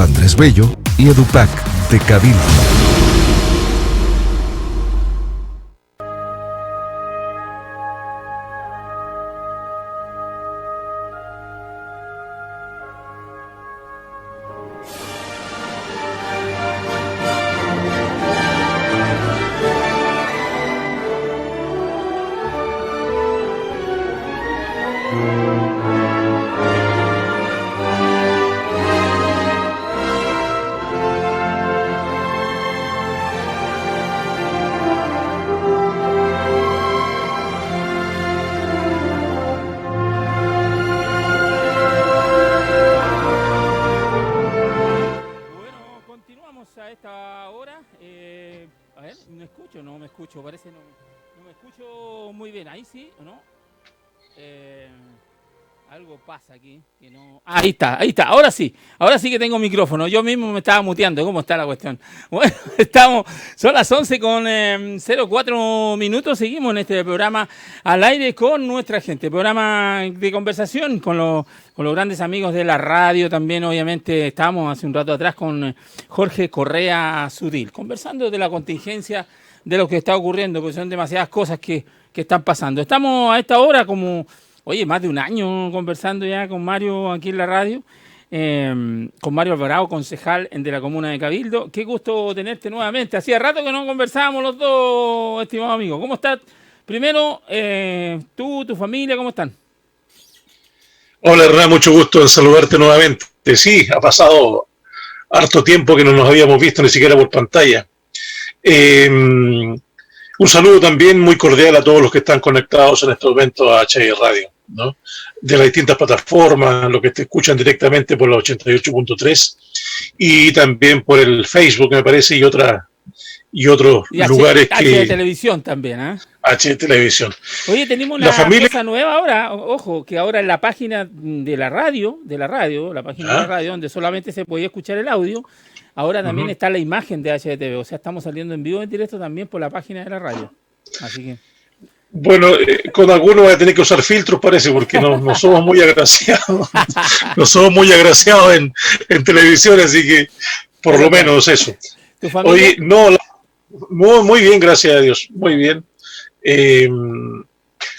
Andrés Bello y EduPac de Cabildo. Algo pasa aquí, que no... Ahí está, ahora sí que tengo micrófono, yo mismo me estaba muteando. ¿Cómo está la cuestión? Bueno, son las 11 con 04 minutos, seguimos en este programa al aire con nuestra gente, programa de conversación con los grandes amigos de la radio. También obviamente estábamos hace un rato atrás con Jorge Correa Sudil, conversando de la contingencia, de lo que está ocurriendo, porque son demasiadas cosas que están pasando. Estamos a esta hora como... Oye, más de un año conversando ya con Mario aquí en la radio, con Mario Alvarado, concejal de la comuna de Cabildo. Qué gusto tenerte nuevamente. Hacía rato que no conversábamos los dos, estimados amigos. ¿Cómo estás? Primero, tú, tu familia, ¿cómo están? Hola, Hernán, mucho gusto en saludarte nuevamente. Sí, ha pasado harto tiempo que no nos habíamos visto ni siquiera por pantalla. Un saludo también muy cordial a todos los que están conectados en este momento a HI Radio, ¿no? De las distintas plataformas, los que te escuchan directamente por la 88.3 y también por el Facebook, me parece, y otros lugares que... H de Televisión también, ¿eh? H de Televisión. Oye, tenemos una cosa nueva ahora, ojo, que ahora en la página de la radio, la página de la radio, donde solamente se podía escuchar el audio, ahora también está la imagen de HDTV, o sea, estamos saliendo en vivo en directo también por la página de la radio. Así que... Bueno, con algunos voy a tener que usar filtros, parece, porque no somos muy agraciados. No somos muy agraciados en televisión, así que por lo menos eso. ¿Tu familia? Oye, muy bien, gracias a Dios, muy bien.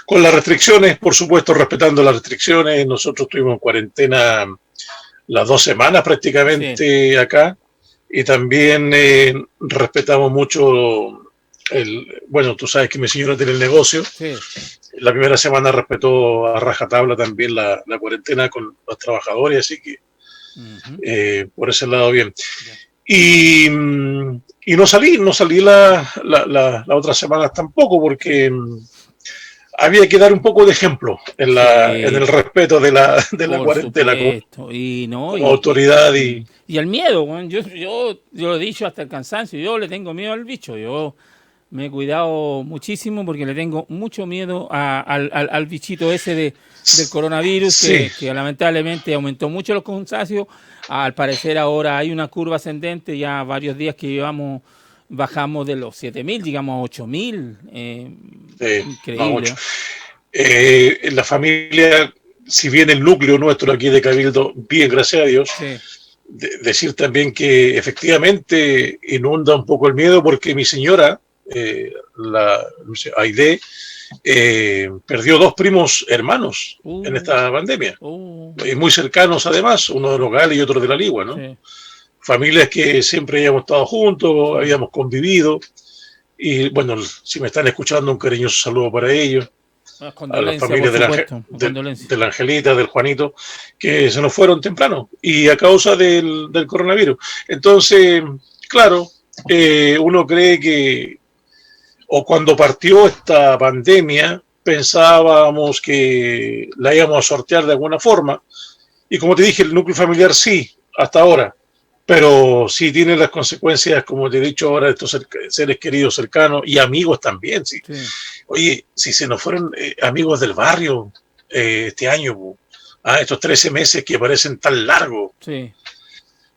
Con las restricciones, por supuesto, respetando las restricciones. Nosotros estuvimos en cuarentena las 2 semanas prácticamente acá. Y también respetamos mucho bueno, tú sabes que mi señora tiene el negocio. Sí. La primera semana respetó a rajatabla también la cuarentena con los trabajadores, así que por ese lado bien. Y no salí la otra semana tampoco, porque había que dar un poco de ejemplo en el respeto de la cuarentena como autoridad y el miedo. Yo lo he dicho hasta el cansancio, yo le tengo miedo al bicho. Yo me he cuidado muchísimo porque le tengo mucho miedo al bichito ese del coronavirus, sí, que lamentablemente aumentó mucho los contagios. Al parecer ahora hay una curva ascendente, ya varios días que bajamos de los 7.000, digamos, a 8.000. Increíble. En la familia, si bien el núcleo nuestro aquí de Cabildo, bien, gracias a Dios, sí. Decir también que efectivamente inunda un poco el miedo, porque mi señora, la Aide, perdió 2 primos hermanos en esta pandemia, muy cercanos además, uno de los Gales y otro de la Ligua, ¿no? Sí. Familias que siempre habíamos estado juntos, habíamos convivido, y bueno, si me están escuchando, un cariñoso saludo para ellos, a las familias de la Angelita, del Juanito, que se nos fueron temprano y a causa del coronavirus. Entonces, claro, uno cree que, o cuando partió esta pandemia, pensábamos que la íbamos a sortear de alguna forma, y como te dije, el núcleo familiar sí, hasta ahora, pero sí tiene las consecuencias, como te he dicho ahora, de estos seres queridos cercanos y amigos también. Sí. Sí. Oye, si se nos fueron amigos del barrio este año, estos 13 meses que parecen tan largos, sí.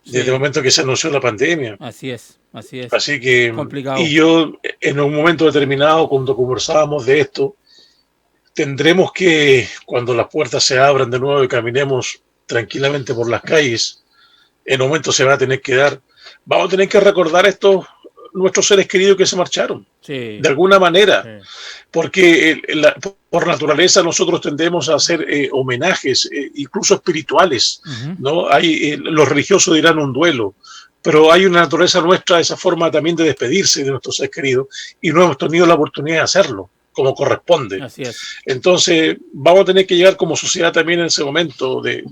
Desde el momento que se anunció la pandemia. Así es. Así que, complicado. Y yo, en un momento determinado, cuando conversábamos de esto, tendremos que, cuando las puertas se abran de nuevo y caminemos tranquilamente por las calles, en un momento se van a tener que dar. Vamos a tener que recordar a nuestros seres queridos que se marcharon, sí, de alguna manera, sí. porque por naturaleza nosotros tendemos a hacer homenajes, incluso espirituales, ¿no? Los religiosos dirán un duelo, pero hay una naturaleza nuestra, esa forma también de despedirse de nuestros seres queridos, y no hemos tenido la oportunidad de hacerlo como corresponde. Así es. Entonces vamos a tener que llegar como sociedad también en ese momento de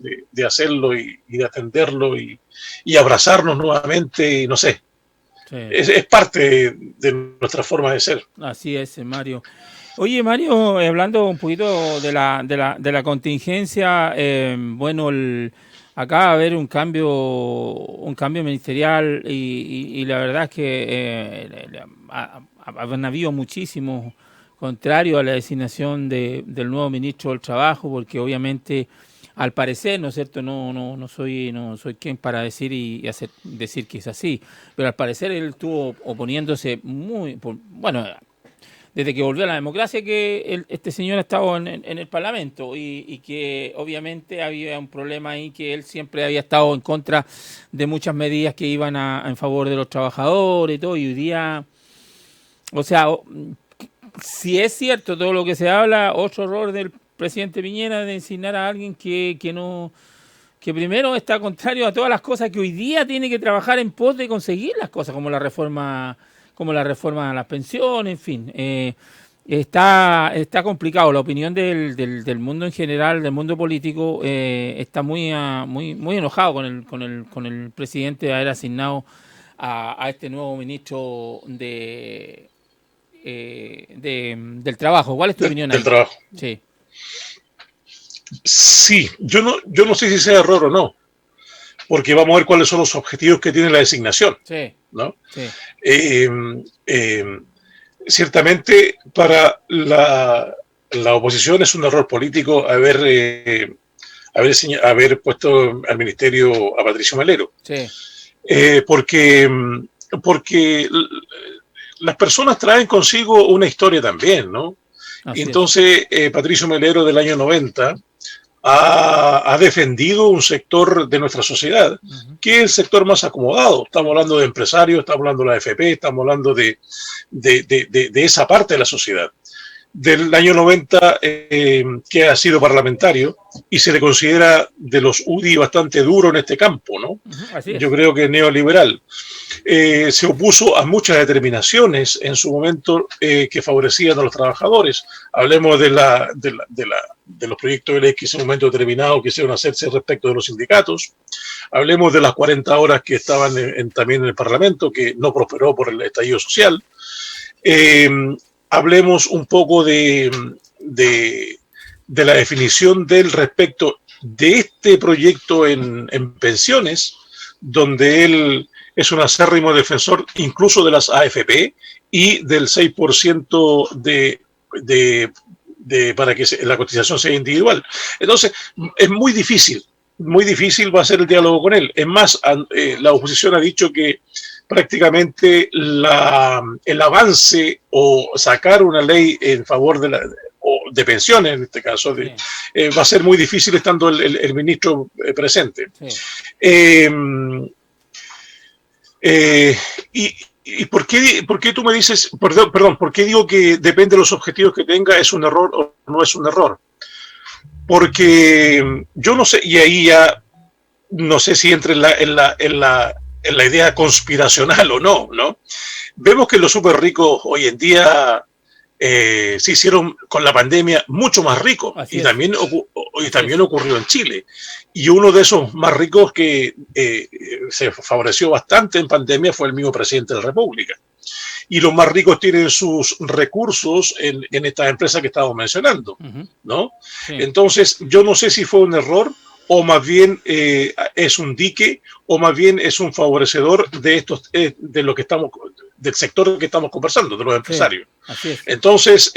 hacerlo y de atenderlo y abrazarnos nuevamente, y no sé. Sí. Es parte de nuestra forma de ser. Así es, Mario. Oye, Mario, hablando un poquito de la contingencia, bueno, acá va a haber un cambio ministerial y la verdad es que han habido muchísimos contrarios a la designación del nuevo ministro del Trabajo, porque obviamente, al parecer, ¿no es cierto? No soy quien para decir decir que es así, pero al parecer él estuvo oponiéndose bueno, desde que volvió a la democracia, que este señor ha estado en el Parlamento y que obviamente había un problema ahí, que él siempre había estado en contra de muchas medidas que iban en favor de los trabajadores y todo, y hoy día, o sea, si es cierto todo lo que se habla, otro error del presidente Piñera de designar a alguien que primero está contrario a todas las cosas que hoy día tiene que trabajar en pos de conseguir las cosas, como la reforma a las pensiones, en fin. Está complicado. La opinión del mundo en general, del mundo político, está muy enojado con el presidente de haber asignado a este nuevo ministro del trabajo. ¿Cuál es tu opinión ahí? Del trabajo. Sí. Sí, yo no sé si sea error o no, porque vamos a ver cuáles son los objetivos que tiene la designación. Sí. ¿No? Sí. Ciertamente para la oposición es un error político haber puesto al ministerio a Patricio Melero. Sí. Porque las personas traen consigo una historia también, ¿no? Así entonces, Patricio Melero del año 90 ha defendido un sector de nuestra sociedad, que es el sector más acomodado. Estamos hablando de empresarios, estamos hablando de la AFP, estamos hablando de esa parte de la sociedad. Del año 90, que ha sido parlamentario, y se le considera de los UDI bastante duro en este campo, ¿no? Yo creo que es neoliberal. Se opuso a muchas determinaciones en su momento que favorecían a los trabajadores. Hablemos de los proyectos de ley que en un momento determinado quisieron hacerse respecto de los sindicatos. Hablemos de las 40 horas que estaban también en el Parlamento, que no prosperó por el estallido social. Hablemos un poco de la definición del respecto de este proyecto en pensiones, donde él es un acérrimo defensor incluso de las AFP y del 6% para que la cotización sea individual. Entonces, es muy difícil va a ser el diálogo con él. Es más, la oposición ha dicho que prácticamente el avance o sacar una ley en favor de pensiones, en este caso, va a ser muy difícil estando el ministro presente. Sí. ¿Y por qué tú me dices, perdón, por qué digo que depende de los objetivos que tenga, es un error o no es un error? Porque yo no sé, y ahí ya no sé si entre en la idea conspiracional o no, ¿no? Vemos que los súper ricos hoy en día se hicieron con la pandemia mucho más ricos, y también ocurrió en Chile. Y uno de esos más ricos que se favoreció bastante en pandemia fue el mismo presidente de la República. Y los más ricos tienen sus recursos en estas empresas que estamos mencionando, ¿no? Sí. Entonces, yo no sé si fue un error o más bien es un dique, o más bien es un favorecedor de lo que estamos, del sector que estamos conversando, de los empresarios. Sí, así es. Entonces,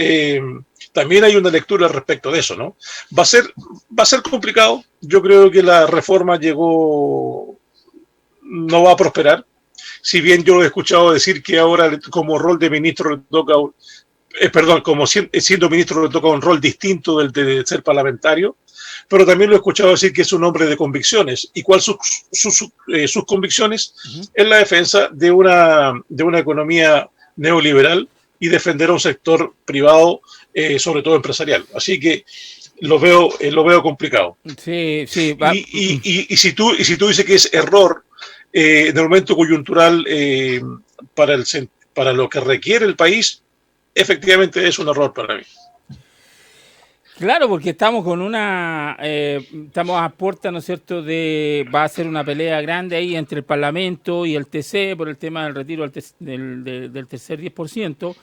también hay una lectura respecto de eso, ¿no? Va a ser complicado. Yo creo que la reforma no va a prosperar. Si bien yo he escuchado decir que ahora como rol de ministro le toca perdón, como siendo ministro le toca un rol distinto del de ser parlamentario, pero también lo he escuchado decir que es un hombre de convicciones. ¿Y cuáles son sus convicciones? En la defensa de una economía neoliberal y defender a un sector privado, sobre todo empresarial. Así que lo veo complicado. Sí, sí. Y si tú dices que es error en el momento coyuntural para lo que requiere el país, efectivamente es un error para mí. Claro, porque estamos con estamos a puerta, ¿no es cierto?, va a ser una pelea grande ahí entre el Parlamento y el TC por el tema del retiro del tercer 10%,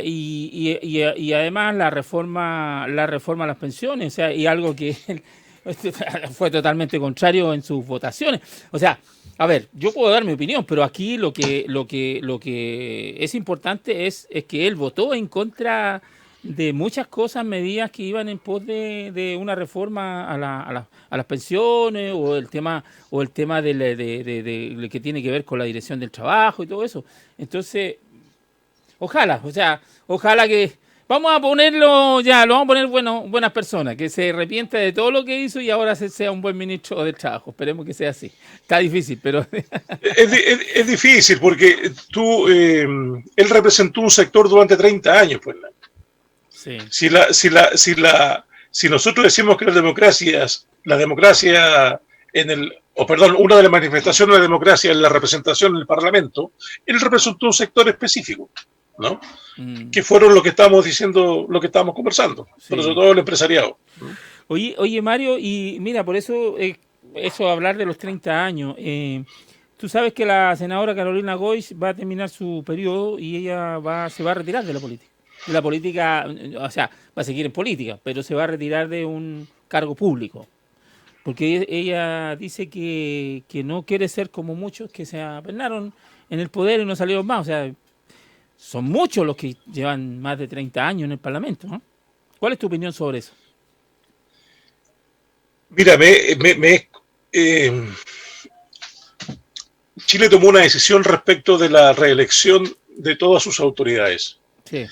y además la reforma a las pensiones, o sea, y algo que fue totalmente contrario en sus votaciones. O sea, a ver, yo puedo dar mi opinión, pero aquí lo que es importante es que él votó en contra de muchas cosas, medidas que iban en pos de una reforma a las pensiones, o el tema de que tiene que ver con la dirección del trabajo y todo eso. Entonces, ojalá que vamos a ponerlo ya, lo vamos a poner buenas personas, que se arrepienta de todo lo que hizo y ahora sea un buen ministro del trabajo. Esperemos que sea así. Está difícil, pero es difícil porque él representó un sector durante 30 años, pues. Sí. Si nosotros decimos que una de las manifestaciones de la democracia es la representación en el Parlamento, él representó un sector específico, ¿no? Que fueron lo que estamos diciendo, lo que estamos conversando, sí. Pero sobre todo el empresariado. Oye, Mario, y mira, por eso hablar de los 30 años, tú sabes que la senadora Carolina Goich va a terminar su periodo y ella se va a retirar de la política. O sea, va a seguir en política, pero se va a retirar de un cargo público. Porque ella dice que no quiere ser como muchos que se apernaron en el poder y no salieron más. O sea, son muchos los que llevan más de 30 años en el Parlamento, ¿no? ¿Cuál es tu opinión sobre eso? Mira, Chile tomó una decisión respecto de la reelección de todas sus autoridades. Sí.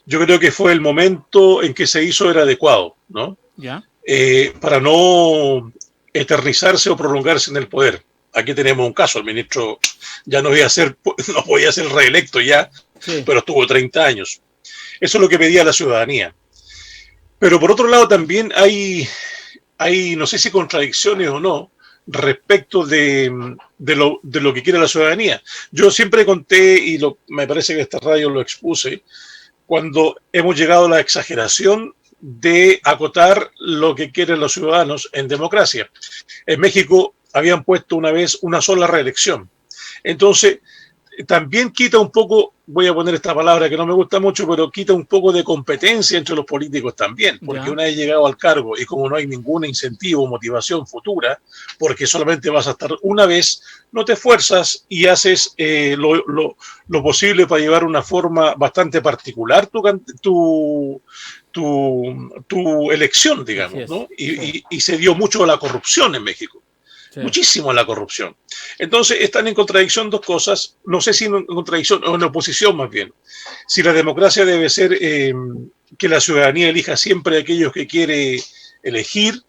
Yo creo que fue el momento en que se hizo era adecuado, ¿no? ¿Ya? Para no eternizarse o prolongarse en el poder. Aquí tenemos un caso, el ministro ya no podía ser reelecto ya, sí. Pero estuvo 30 años. Eso es lo que pedía la ciudadanía. Pero por otro lado también hay no sé si contradicciones o no, respecto de lo que quiere la ciudadanía. Yo siempre conté, y me parece que esta radio lo expuse, cuando hemos llegado a la exageración de acotar lo que quieren los ciudadanos en democracia. En México habían puesto una vez una sola reelección. Entonces, también quita un poco, voy a poner esta palabra que no me gusta mucho, pero quita un poco de competencia entre los políticos también, porque una vez llegado al cargo y como no hay ningún incentivo o motivación futura, porque solamente vas a estar una vez, no te esfuerzas y haces lo posible para llevar una forma bastante particular tu elección, digamos, ¿no? Y se dio mucho a la corrupción en México. Sí. Muchísimo a la corrupción. Entonces están en contradicción dos cosas, no sé si en contradicción o en oposición más bien. Si la democracia debe ser que la ciudadanía elija siempre a aquellos que quiere elegir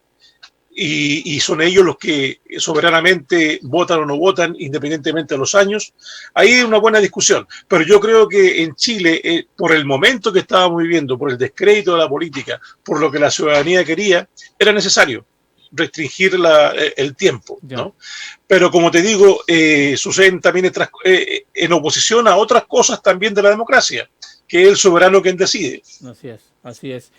y son ellos los que soberanamente votan o no votan independientemente de los años, ahí hay una buena discusión. Pero yo creo que en Chile, por el momento que estábamos viviendo, por el descrédito de la política, por lo que la ciudadanía quería, era necesario restringir el tiempo, ¿no? Pero como te digo, suceden también en oposición a otras cosas también de la democracia, que es el soberano quien decide. Así es.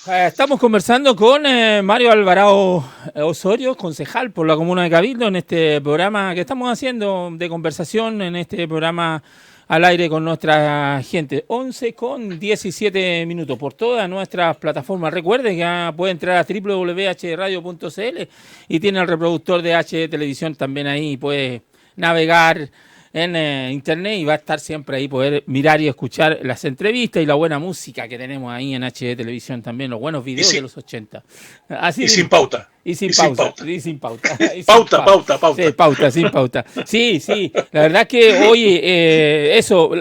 Estamos conversando con Mario Alvarado Osorio, concejal por la Comuna de Cabildo, en este programa que estamos haciendo de conversación, en este programa al aire con nuestra gente. 11:17 por todas nuestras plataformas. Recuerde que puede entrar a www.hradio.cl y tiene el reproductor de H Televisión también ahí. Puede navegar en internet y va a estar siempre ahí poder mirar y escuchar las entrevistas y la buena música que tenemos ahí en HD Televisión también, los buenos videos de los 80. Así sin pauta. Y sin pauta. Y sin pauta. Pauta. Sí, pauta, sin pauta. Sí, la verdad que, oye, eso,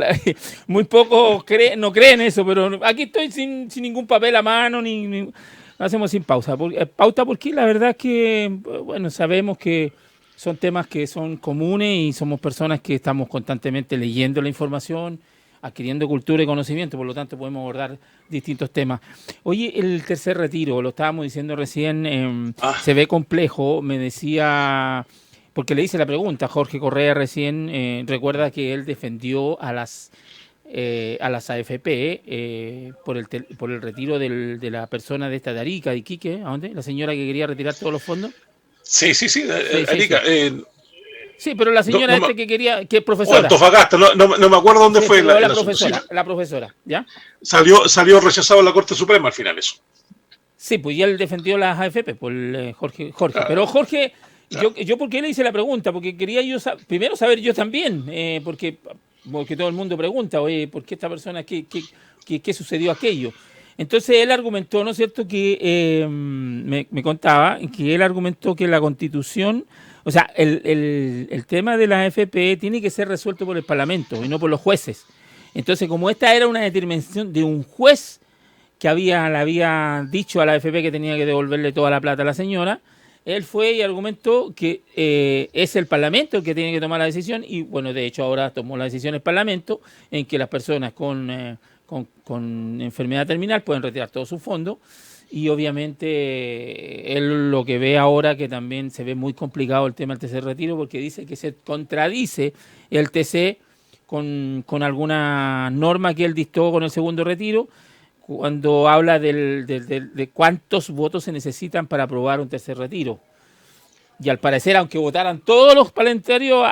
muy pocos no creen eso, pero aquí estoy sin ningún papel a mano, lo hacemos sin pauta porque la verdad que, bueno, sabemos que son temas que son comunes y somos personas que estamos constantemente leyendo la información, adquiriendo cultura y conocimiento, por lo tanto podemos abordar distintos temas. Oye, el tercer retiro, lo estábamos diciendo recién, se ve complejo, me decía, porque le hice la pregunta, Jorge Correa recién, recuerda que él defendió a las AFP por el retiro de la persona de esta de Arica, de Iquique, ¿a dónde? La señora que quería retirar todos los fondos. Sí, Arica. Sí, pero la señora que quería, que es profesora. Antofagasta, no me acuerdo dónde fue la profesora, ¿ya? Salió rechazado en la Corte Suprema al final eso. Sí, pues ya él defendió las AFP, por Jorge. Pero Jorge, yo ¿por qué le hice la pregunta? Porque quería yo primero saber yo también, porque todo el mundo pregunta, oye, ¿por qué esta persona, qué sucedió aquello? Entonces él argumentó, ¿no es cierto?, que me contaba que él argumentó que la Constitución, o sea, el tema de la AFP tiene que ser resuelto por el Parlamento y no por los jueces. Entonces, como esta era una determinación de un juez que le había dicho a la AFP que tenía que devolverle toda la plata a la señora, él fue y argumentó que es el Parlamento el que tiene que tomar la decisión y, bueno, de hecho ahora tomó la decisión el Parlamento en que las personas con enfermedad terminal pueden retirar todos sus fondos y obviamente él lo que ve ahora que también se ve muy complicado el tema del tercer retiro porque dice que se contradice el TC con alguna norma que él dictó con el segundo retiro cuando habla de cuántos votos se necesitan para aprobar un tercer retiro. Y al parecer, aunque votaran todos los parlamentarios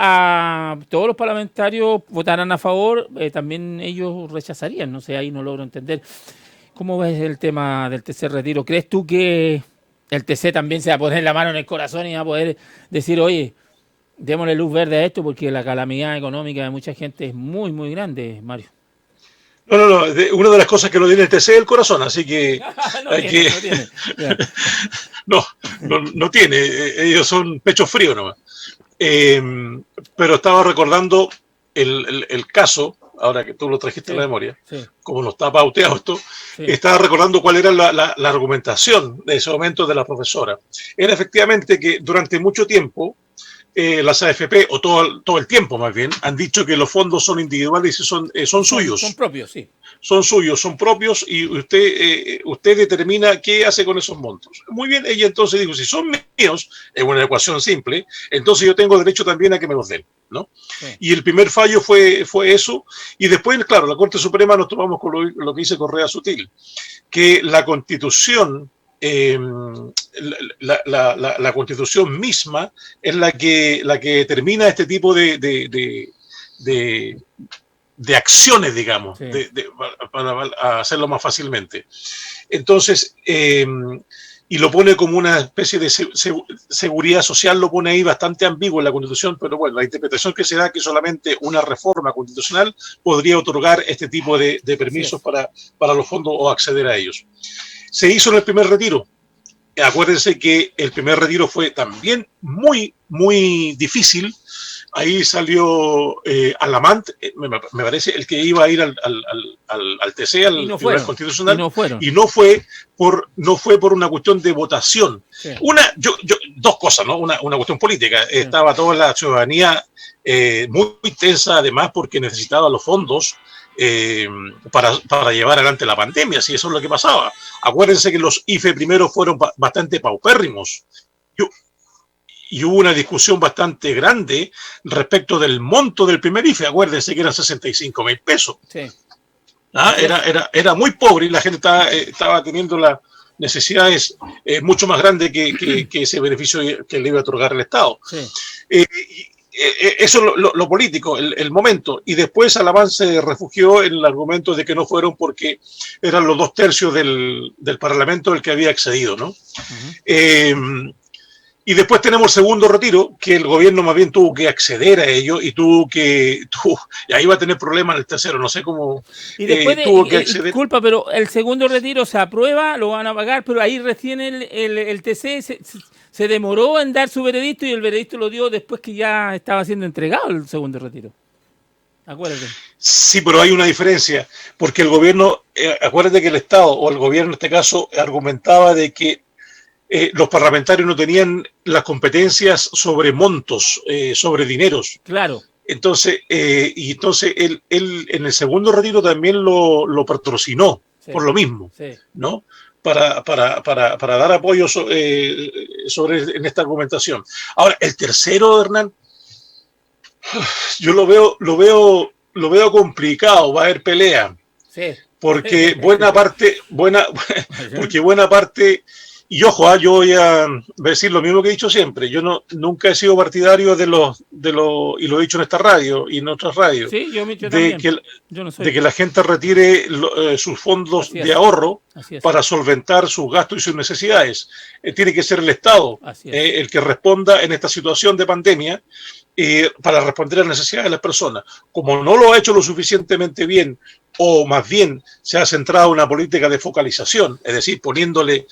votaran a favor, también ellos rechazarían. No sé, ahí no logro entender. ¿Cómo ves el tema del tercer retiro? ¿Crees tú que el TC también se va a poner la mano en el corazón y va a poder decir, oye, démosle luz verde a esto porque la calamidad económica de mucha gente es muy, muy grande, Mario? No. Una de las cosas que lo tiene el TC es el corazón, así que no tiene. Ellos son pecho frío nomás. Pero estaba recordando el caso, ahora que tú lo trajiste a la memoria, como no está pauteado esto, estaba recordando cuál era la argumentación de ese momento de la profesora. Era efectivamente que durante mucho tiempo las AFP, o todo el tiempo más bien, han dicho que los fondos son individuales y son suyos. Son propios, sí. Son suyos, son propios y usted determina qué hace con esos montos. Muy bien, ella entonces dijo, si son míos, es una ecuación simple, entonces yo tengo derecho también a que me los den, ¿no? Sí. Y el primer fallo fue eso, y después, claro, la Corte Suprema nos tomamos con lo que dice Correa Sutil, que la Constitución... la Constitución misma es la que determina este tipo de acciones, digamos, para hacerlo más fácilmente. Entonces, y lo pone como una especie de seguridad social, lo pone ahí bastante ambiguo en la Constitución, pero bueno, la interpretación que se da es que solamente una reforma constitucional podría otorgar este tipo de permisos para los fondos o acceder a ellos. Se hizo en el primer retiro. Acuérdense que el primer retiro fue también muy, muy difícil. Ahí salió Alamant, me parece, el que iba a ir al TC, al Tribunal Constitucional, y no fue por una cuestión de votación. Sí. Dos cosas, ¿no? Una cuestión política. Sí. Estaba toda la ciudadanía muy tensa, además, porque necesitaba los fondos para llevar adelante la pandemia, si eso es lo que pasaba. Acuérdense que los IFE primero fueron bastante paupérrimos y hubo una discusión bastante grande respecto del monto del primer IFE. Acuérdense que eran 65,000 pesos. Sí. Era muy pobre y la gente estaba teniendo las necesidades mucho más grandes que ese beneficio que le iba a otorgar el Estado. Sí. Eso es lo político, el momento. Y después Alamán se refugió en el argumento de que no fueron porque eran los 2/3 del Parlamento el que había accedido, ¿no? Uh-huh. Y después tenemos el segundo retiro, que el gobierno más bien tuvo que acceder a ello y y ahí va a tener problemas en el tercero, no sé cómo y después tuvo que acceder. Disculpa, pero el segundo retiro se aprueba, lo van a pagar, pero ahí recién el TC se demoró en dar su veredicto y el veredicto lo dio después que ya estaba siendo entregado el segundo retiro. Acuérdate. Sí, pero hay una diferencia, porque el gobierno, acuérdate que el Estado, o el gobierno en este caso, argumentaba de que los parlamentarios no tenían las competencias sobre montos, sobre dineros. Claro. Entonces, entonces él en el segundo retiro también lo patrocinó, sí, por lo mismo, sí, ¿no? Para dar apoyo en esta argumentación. Ahora, el tercero, Hernán, yo lo veo complicado, va a haber pelea. Sí. Porque buena parte, y ojo, yo voy a decir lo mismo que he dicho siempre. Yo nunca he sido partidario y lo he dicho en esta radio y en otras radios, sí, de que la gente retire sus fondos de ahorro para solventar sus gastos y sus necesidades. Tiene que ser el Estado el que responda en esta situación de pandemia para responder a las necesidades de las personas. Como no lo ha hecho lo suficientemente bien, o más bien se ha centrado en una política de focalización, es decir, poniéndole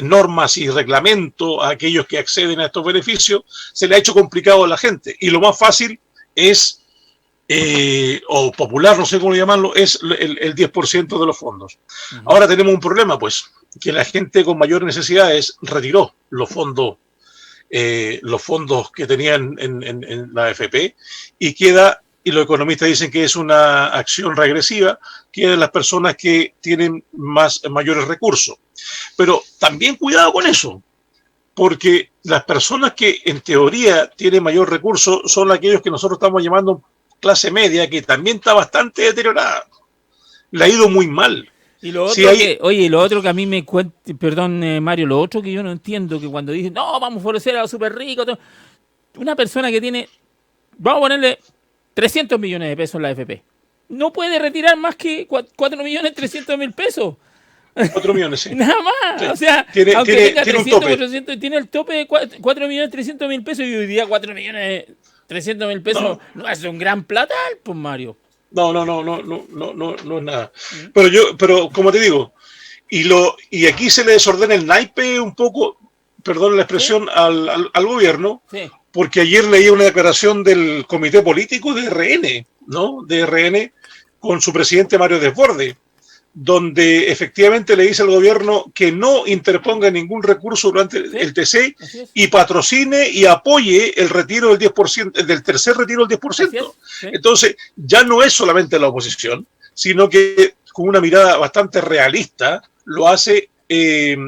normas y reglamentos a aquellos que acceden a estos beneficios, se le ha hecho complicado a la gente. Y lo más fácil es, o popular, no sé cómo llamarlo, es el 10% de los fondos. Uh-huh. Ahora tenemos un problema, pues, que la gente con mayores necesidades retiró los fondos que tenían en la AFP y queda, y los economistas dicen que es una acción regresiva, quedan las personas que tienen mayores recursos. Pero también cuidado con eso, porque las personas que en teoría tienen mayor recurso son aquellos que nosotros estamos llamando clase media, que también está bastante deteriorada. Le ha ido muy mal. Y lo otro lo otro que a mí me cuenta, perdón, Mario, lo otro que yo no entiendo, que cuando dicen, no, vamos a favorecer a los súper ricos, una persona que tiene, vamos a ponerle 300 millones de pesos en la AFP, no puede retirar más que 4.300.000 pesos. 4 millones, sí. Nada más. Sí. O sea, aunque tenga 300, 400, tiene el tope de 4.300.000 pesos y hoy día 4.300.000 pesos no es un gran platal, pues, Mario. No es nada. Pero como te digo, y aquí se le desordena el naipe un poco, perdón la expresión, ¿sí? al gobierno, sí. Porque ayer leí una declaración del comité político de RN, ¿no? De RN con su presidente Mario Desbordes, donde efectivamente le dice al gobierno que no interponga ningún recurso durante el TC y patrocine y apoye el retiro del 10%, del tercer retiro del 10%. Sí. Entonces, ya no es solamente la oposición, sino que con una mirada bastante realista lo hace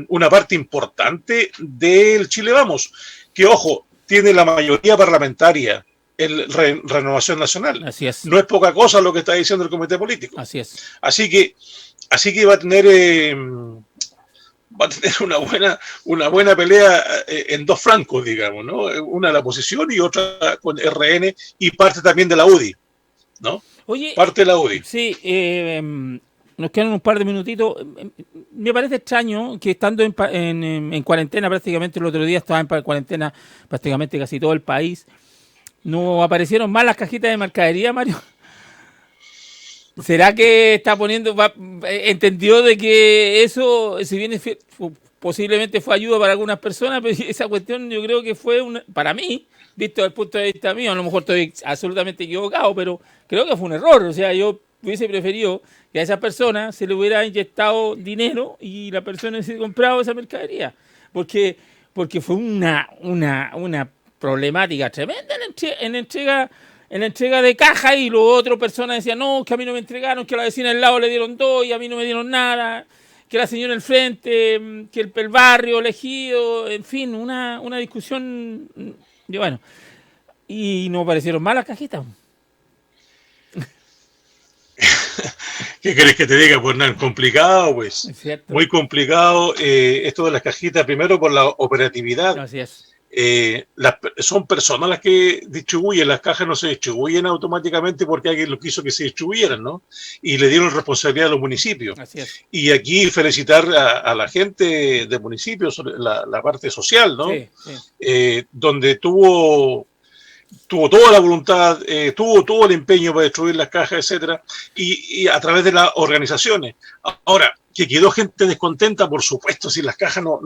una parte importante del Chile Vamos, que ojo, tiene la mayoría parlamentaria en Renovación Nacional. Así es. No es poca cosa lo que está diciendo el comité político. Así es. Así que va a tener una buena pelea en dos flancos, digamos, ¿no? Una de la oposición y otra con RN y parte también de la UDI, ¿no? Oye, parte de la UDI. Sí, nos quedan un par de minutitos. Me parece extraño que estando en cuarentena, prácticamente el otro día estaba en cuarentena prácticamente casi todo el país, no aparecieron más las cajitas de mercadería, Mario. ¿Será que entendió de que eso, si bien posiblemente fue ayuda para algunas personas, pero esa cuestión yo creo que fue para mí, visto desde el punto de vista mío, a lo mejor estoy absolutamente equivocado, pero creo que fue un error. O sea, yo hubiese preferido que a esa persona se le hubiera inyectado dinero y la persona hubiese comprado esa mercadería, porque fue una problemática tremenda en la entrega de caja, y luego otra persona decía, no, que a mí no me entregaron, que a la vecina del lado le dieron 2 y a mí no me dieron nada, que la señora del frente, que el barrio elegido, en fin, una discusión, y bueno, y no parecieron mal las cajitas. ¿Qué querés que te diga? Pues nada, complicado, pues. Muy complicado esto de las cajitas, primero por la operatividad. Así es. son personas las que distribuyen, las cajas no se distribuyen automáticamente porque alguien lo quiso que se distribuyeran, ¿no? Y le dieron responsabilidad a los municipios. Así es. Y aquí felicitar a la gente del municipio sobre la parte social, ¿no? Sí, sí. Donde tuvo toda la voluntad, tuvo todo el empeño para destruir las cajas, etcétera, y a través de las organizaciones. Ahora, que quedó gente descontenta, por supuesto, si las cajas no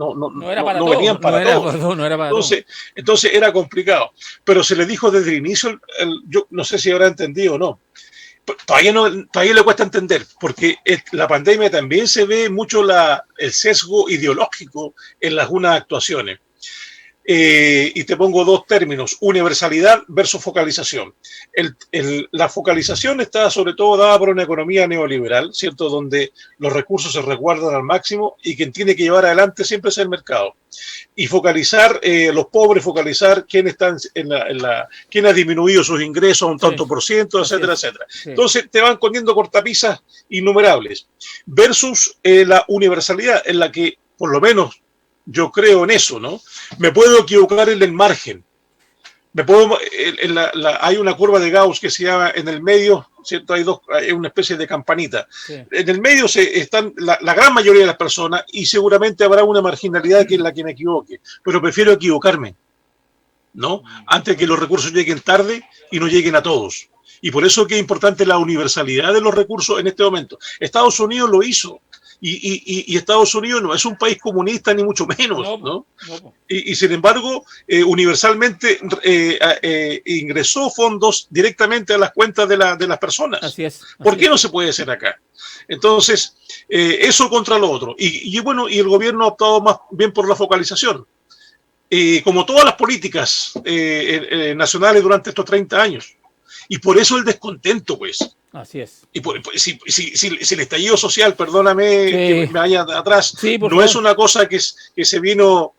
venían para todos. Entonces era complicado. Pero se le dijo desde el inicio, yo no sé si habrá entendido o no, todavía le cuesta entender, porque la pandemia también se ve mucho el sesgo ideológico en algunas actuaciones. Y te pongo dos términos, universalidad versus focalización. La focalización está sobre todo dada por una economía neoliberal, ¿cierto? Donde los recursos se resguardan al máximo y quien tiene que llevar adelante siempre es el mercado. Y focalizar los pobres, focalizar quién ha disminuido sus ingresos a un tanto por ciento, etcétera, etcétera. Sí. Entonces te van poniendo cortapisas innumerables. Versus la universalidad, en la que por lo menos yo creo en eso, ¿no? Me puedo equivocar en el margen. Hay una curva de Gauss que se llama en el medio, ¿cierto? Hay una especie de campanita. Sí. En el medio están la gran mayoría de las personas y seguramente habrá una marginalidad que es la que me equivoque. Pero prefiero equivocarme, ¿no? Antes que los recursos lleguen tarde y no lleguen a todos. Y por eso que es importante la universalidad de los recursos en este momento. Estados Unidos lo hizo. Y Estados Unidos no es un país comunista ni mucho menos, ¿no? Y sin embargo, universalmente ingresó fondos directamente a las cuentas de las personas. Así es. ¿Por qué no se puede hacer acá? Entonces, eso contra lo otro. Y bueno, y el gobierno ha optado más bien por la focalización. Como todas las políticas nacionales durante estos 30 años. Y por eso el descontento, pues. Así es. Y si el estallido social, perdóname sí. Que me vaya atrás, sí, no favor. Es una cosa que se vino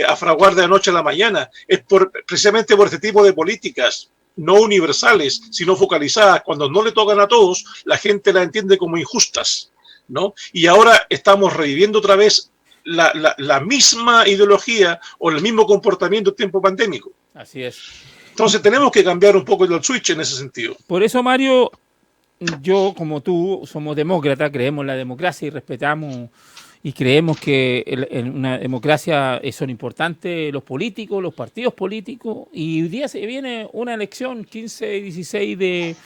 a fraguar de la noche a la mañana, es precisamente por este tipo de políticas no universales, sino focalizadas. Cuando no le tocan a todos, la gente las entiende como injustas, ¿no? Y ahora estamos reviviendo otra vez la misma ideología o el mismo comportamiento en tiempo pandémico. Así es. Entonces tenemos que cambiar un poco el switch en ese sentido. Por eso, Mario, yo como tú somos demócratas, creemos en la democracia y respetamos y creemos que en una democracia son importantes los políticos, los partidos políticos, y hoy día se viene una elección 15 y 16 de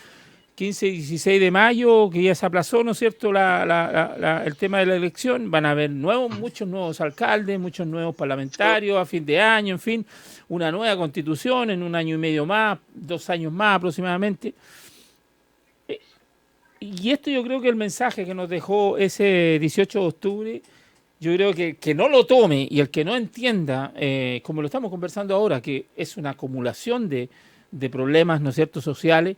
mayo, que ya se aplazó, ¿no es cierto?, el tema de la elección. Van a haber muchos nuevos alcaldes, muchos nuevos parlamentarios a fin de año, en fin, una nueva constitución en un año y medio más, 2 años más aproximadamente. Y esto yo creo que el mensaje que nos dejó ese 18 de octubre, yo creo que no lo tome y el que no entienda, como lo estamos conversando ahora, que es una acumulación de problemas, ¿no es cierto?, sociales,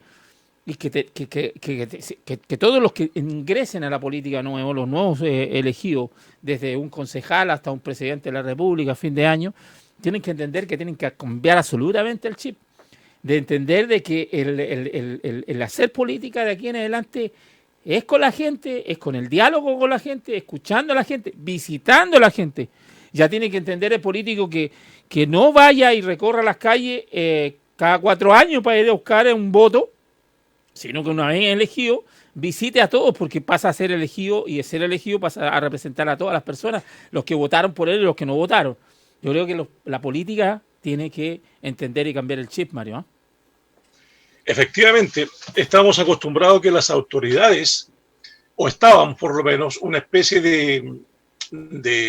y que todos los que ingresen a la política nueva, los nuevos elegidos, desde un concejal hasta un presidente de la República a fin de año, tienen que entender que tienen que cambiar absolutamente el chip, de entender de que el hacer política de aquí en adelante es con la gente, es con el diálogo con la gente, escuchando a la gente, visitando a la gente. Ya tiene que entender el político que no vaya y recorra las calles cada 4 años para ir a buscar un voto, sino que una vez elegido, visite a todos, porque pasa a ser elegido, y de ser elegido pasa a representar a todas las personas, los que votaron por él y los que no votaron. Yo creo que la política tiene que entender y cambiar el chip, Mario, ¿eh? Efectivamente, estamos acostumbrados a que las autoridades, o estaban por lo menos, una especie de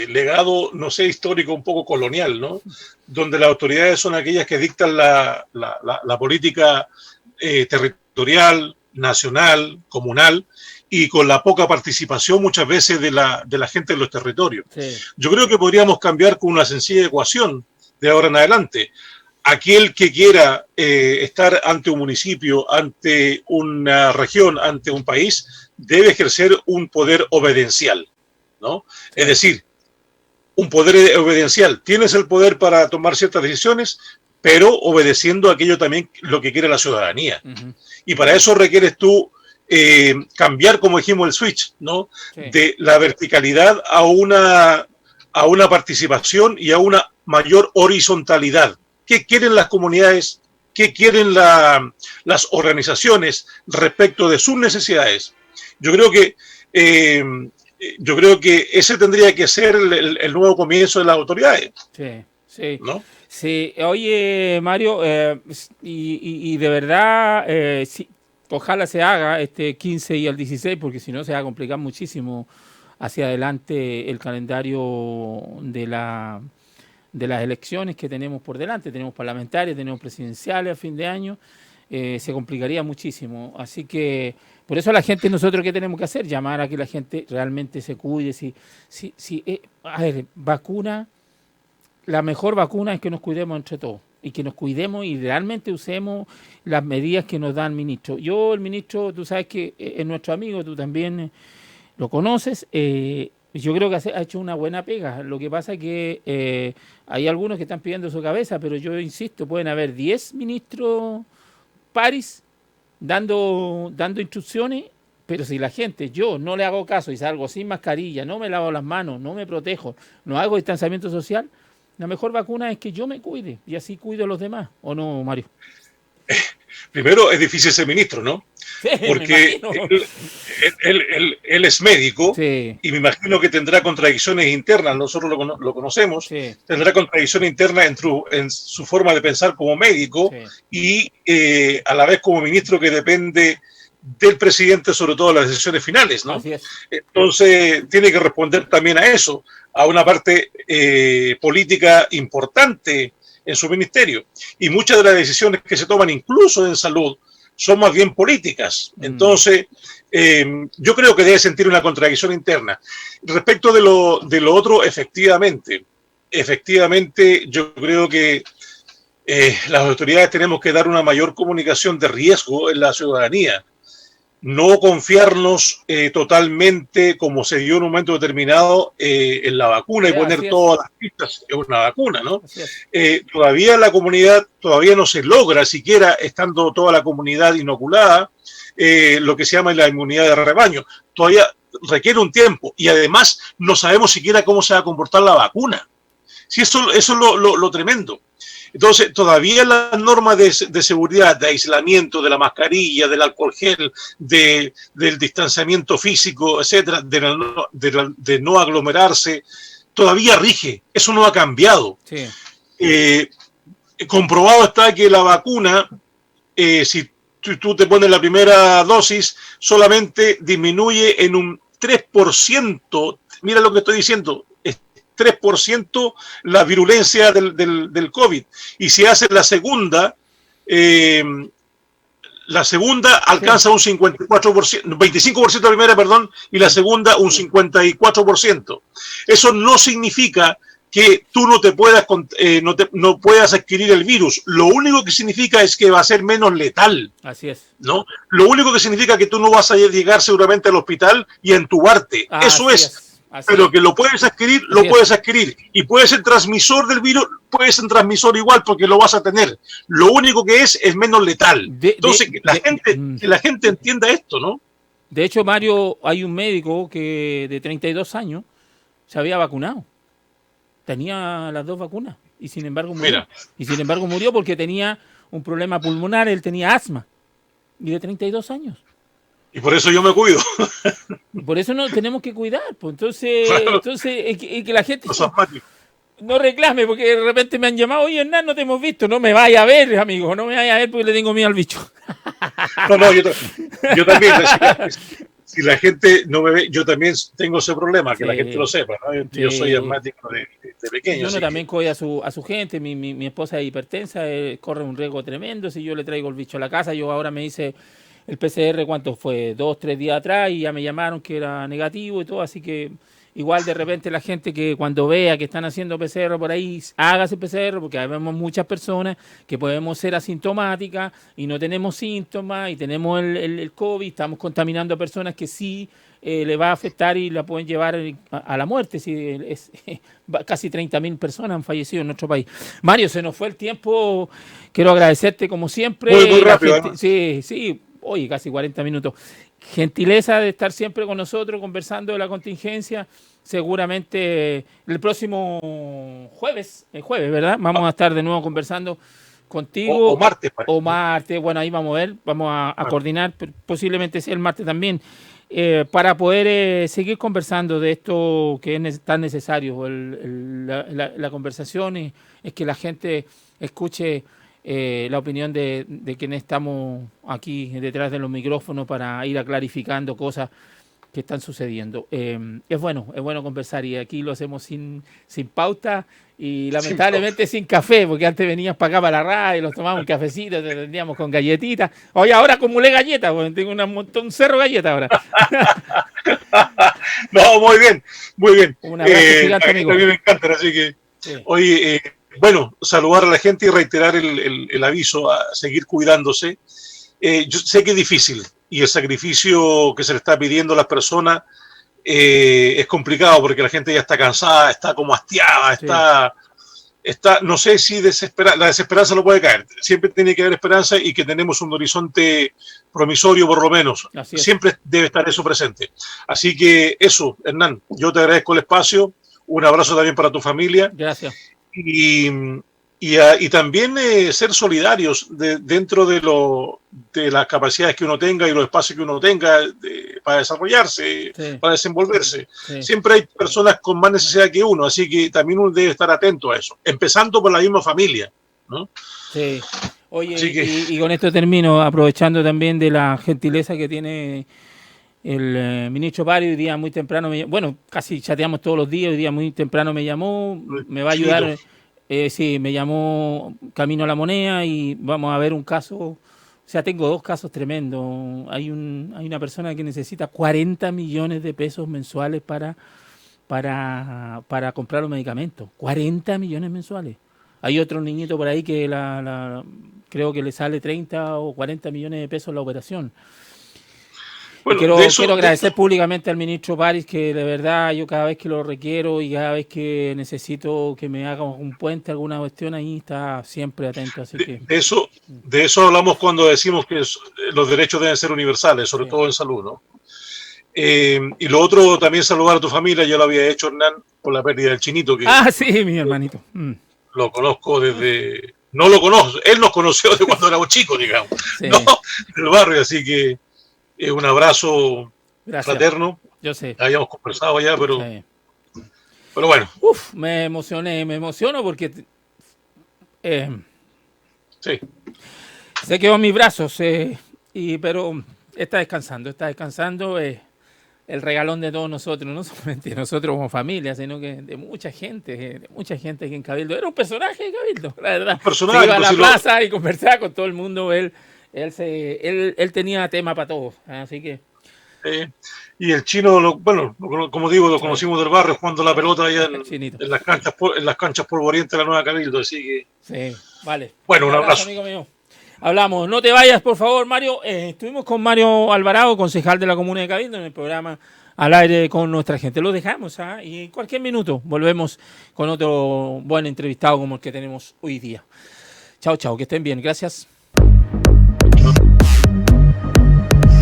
legado, no sé, histórico, un poco colonial, ¿no? Donde las autoridades son aquellas que dictan la política territorial, nacional, comunal, y con la poca participación muchas veces de la gente en los territorios. Sí. Yo creo que podríamos cambiar con una sencilla ecuación de ahora en adelante. Aquel que quiera estar ante un municipio, ante una región, ante un país, debe ejercer un poder obedidencial, ¿no? Sí. Es decir, un poder obedidencial. Tienes el poder para tomar ciertas decisiones, pero obedeciendo aquello también lo que quiere la ciudadanía. Uh-huh. Y para eso requieres tú cambiar, como dijimos, el switch, ¿no? Sí. De la verticalidad a a una participación y a una mayor horizontalidad. ¿Qué quieren las comunidades? ¿Qué quieren las organizaciones respecto de sus necesidades? Yo creo que ese tendría que ser el nuevo comienzo de las autoridades. Sí, sí. ¿No? Sí, oye, Mario, y de verdad, sí, ojalá se haga este 15 y el 16, porque si no se va a complicar muchísimo hacia adelante el calendario de las elecciones que tenemos por delante. Tenemos parlamentarias, tenemos presidenciales a fin de año, se complicaría muchísimo. Así que, por eso la gente, nosotros, ¿qué tenemos que hacer? Llamar a que la gente realmente se cuide. A ver, vacuna. La mejor vacuna es que nos cuidemos entre todos y que nos cuidemos y realmente usemos las medidas que nos da el ministro. El ministro, tú sabes que es nuestro amigo, tú también lo conoces. Yo creo que ha hecho una buena pega. Lo que pasa es que hay algunos que están pidiendo su cabeza, pero yo insisto, pueden haber 10 ministros paris dando instrucciones, pero si la gente, yo no le hago caso y salgo sin mascarilla, no me lavo las manos, no me protejo, no hago distanciamiento social, la mejor vacuna es que yo me cuide y así cuido a los demás, ¿o no, Mario? Primero, es difícil ser ministro, ¿no? Sí, porque él es médico, sí, y me imagino que tendrá contradicciones internas, nosotros lo conocemos, sí, tendrá contradicciones internas en su forma de pensar como médico, sí, y a la vez como ministro que depende del presidente, sobre todo en las decisiones finales, ¿no? así es. Entonces tiene que responder también a eso, a una parte política importante en su ministerio. Y muchas de las decisiones que se toman, incluso en salud, son más bien políticas. Entonces, yo creo que debe sentir una contradicción interna. Respecto de lo otro, efectivamente, yo creo que las autoridades tenemos que dar una mayor comunicación de riesgo en la ciudadanía. No confiarnos totalmente, como se dio en un momento determinado, en la vacuna y poner todas las pistas en una vacuna, ¿no? Todavía la comunidad, todavía no se logra, siquiera estando toda la comunidad inoculada, lo que se llama la inmunidad de rebaño. Todavía requiere un tiempo y además no sabemos siquiera cómo se va a comportar la vacuna. Sí, eso es lo tremendo. Entonces, todavía las normas de seguridad, de aislamiento, de la mascarilla, del alcohol gel, del distanciamiento físico, etcétera, de no aglomerarse, todavía rige. Eso no ha cambiado. Sí. Comprobado está que la vacuna, si tú te pones la primera dosis, solamente disminuye en un 3%. Mira lo que estoy diciendo. 3% la virulencia del COVID. Y si hace la segunda alcanza un 54%, 25% la primera, perdón, y la segunda un 54%. Eso no significa que tú no puedas adquirir el virus. Lo único que significa es que va a ser menos letal. Así es. ¿No? Lo único que significa que tú no vas a llegar seguramente al hospital y a entubarte. Eso es. Pero que lo puedes adquirir, lo puedes adquirir. Y puedes ser transmisor del virus, puedes ser transmisor igual porque lo vas a tener. Lo único que es menos letal. Entonces, que la gente entienda esto, ¿no? De hecho, Mario, hay un médico que de 32 años se había vacunado. Tenía las 2 vacunas y sin embargo murió. Mira. Y sin embargo murió porque tenía un problema pulmonar, él tenía asma. Y de 32 años. Y por eso yo me cuido. Y por eso nos tenemos que cuidar. Pues entonces, claro. Entonces que la gente no reclame, porque de repente me han llamado, oye Hernán, no te hemos visto. No me vaya a ver, amigo, no me vaya a ver porque le tengo miedo al bicho. No, yo también. Si la gente no me ve, yo también tengo ese problema, que la gente lo sepa, ¿no? Yo soy asmático de pequeño. Yo también cuido a su gente, mi esposa es hipertensa, corre un riesgo tremendo. Si yo le traigo el bicho a la casa, yo ahora me hice el PCR, ¿cuánto fue? 2, 3 días atrás y ya me llamaron que era negativo y todo, así que igual de repente la gente que cuando vea que están haciendo PCR por ahí, hágase PCR, porque vemos muchas personas que podemos ser asintomáticas y no tenemos síntomas y tenemos el COVID, estamos contaminando a personas que sí le va a afectar y la pueden llevar a la muerte. Sí, casi 30.000 personas han fallecido en nuestro país. Mario, se nos fue el tiempo, quiero agradecerte como siempre. Muy rápido. Sí. Oye, casi 40 minutos. gentileza de estar siempre con nosotros conversando de la contingencia. Seguramente el próximo jueves, ¿verdad? Vamos a estar de nuevo conversando contigo. O martes. O martes, bueno, ahí vamos a ver, vamos a coordinar, posiblemente sea el martes también, para poder seguir conversando de esto que es tan necesario. La conversación es que la gente escuche la opinión de quienes estamos aquí detrás de los micrófonos para ir clarificando cosas que están sucediendo. Es bueno conversar, y aquí lo hacemos sin pauta y lamentablemente sin café, porque antes venías para acá para la radio, los tomábamos un cafecito, te tendríamos con galletitas. Oye, ahora acumulé galletas, porque tengo un cerro de galletas ahora. No, muy bien. Un abrazo gigante, amigo. A mí me encantan, así que sí. Oye, saludar a la gente y reiterar el aviso a seguir cuidándose. Yo sé que es difícil, y el sacrificio que se le está pidiendo a las personas es complicado, porque la gente ya está cansada, está como hastiada, está no sé si la desesperanza no puede caer. Siempre tiene que haber esperanza, y que tenemos un horizonte promisorio, por lo menos. Siempre debe estar eso presente. Así que eso, Hernán, yo te agradezco el espacio. Un abrazo también para tu familia. Gracias. Y también ser solidarios dentro de las capacidades que uno tenga y los espacios que uno tenga para desarrollarse, para desenvolverse. Sí. Siempre hay personas con más necesidad que uno, así que también uno debe estar atento a eso, empezando por la misma familia, ¿no? Sí. Oye, y con esto termino, aprovechando también de la gentileza que tiene el ministro Pari. Hoy día muy temprano, casi chateamos todos los días, hoy día muy temprano me llamó, me va a ayudar. Sí, me llamó camino a La Moneda, y vamos a ver un caso. O sea, tengo dos casos tremendos. Hay una persona que necesita 40 millones de pesos mensuales para comprar los medicamentos. 40 millones mensuales. Hay otro niñito por ahí que creo que le sale 30 o 40 millones de pesos la operación. Bueno, quiero agradecer públicamente al ministro París, que de verdad yo cada vez que lo requiero y cada vez que necesito que me haga un puente, alguna cuestión, ahí está siempre atento. Así que de eso hablamos cuando decimos que los derechos deben ser universales, sobre todo en salud, ¿no? Y lo otro, también saludar a tu familia. Yo lo había hecho, Hernán, por la pérdida del Chinito. Sí, mi hermanito. Lo conozco desde... No lo conozco, él nos conoció de cuando éramos chicos, digamos, ¿no? Del barrio, así que un abrazo fraterno. Yo sé. Habíamos conversado ya, pero bueno. Me emociono porque se quedó en mis brazos, pero está descansando. El regalón de todos nosotros, no solamente nosotros como familia, sino que de mucha gente aquí en Cabildo. Era un personaje de Cabildo, la verdad. Se iba a la plaza y conversaba con todo el mundo. Él tenía tema para todos, así que... y el Chino, como digo, lo conocimos del barrio, jugando la pelota allá en las canchas polvorientas de la Nueva Cabildo, así que... Sí, vale. Bueno, un abrazo. Amigo mío. Hablamos. No te vayas, por favor, Mario. Estuvimos con Mario Alvarado, concejal de la Comuna de Cabildo, en el programa Al Aire con Nuestra Gente. Lo dejamos, y en cualquier minuto volvemos con otro buen entrevistado como el que tenemos hoy día. Chao, que estén bien. Gracias.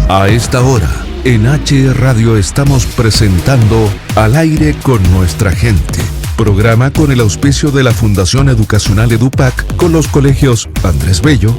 A esta hora, en H Radio estamos presentando Al Aire con Nuestra Gente. Programa con el auspicio de la Fundación Educacional EduPac, con los colegios Andrés Bello,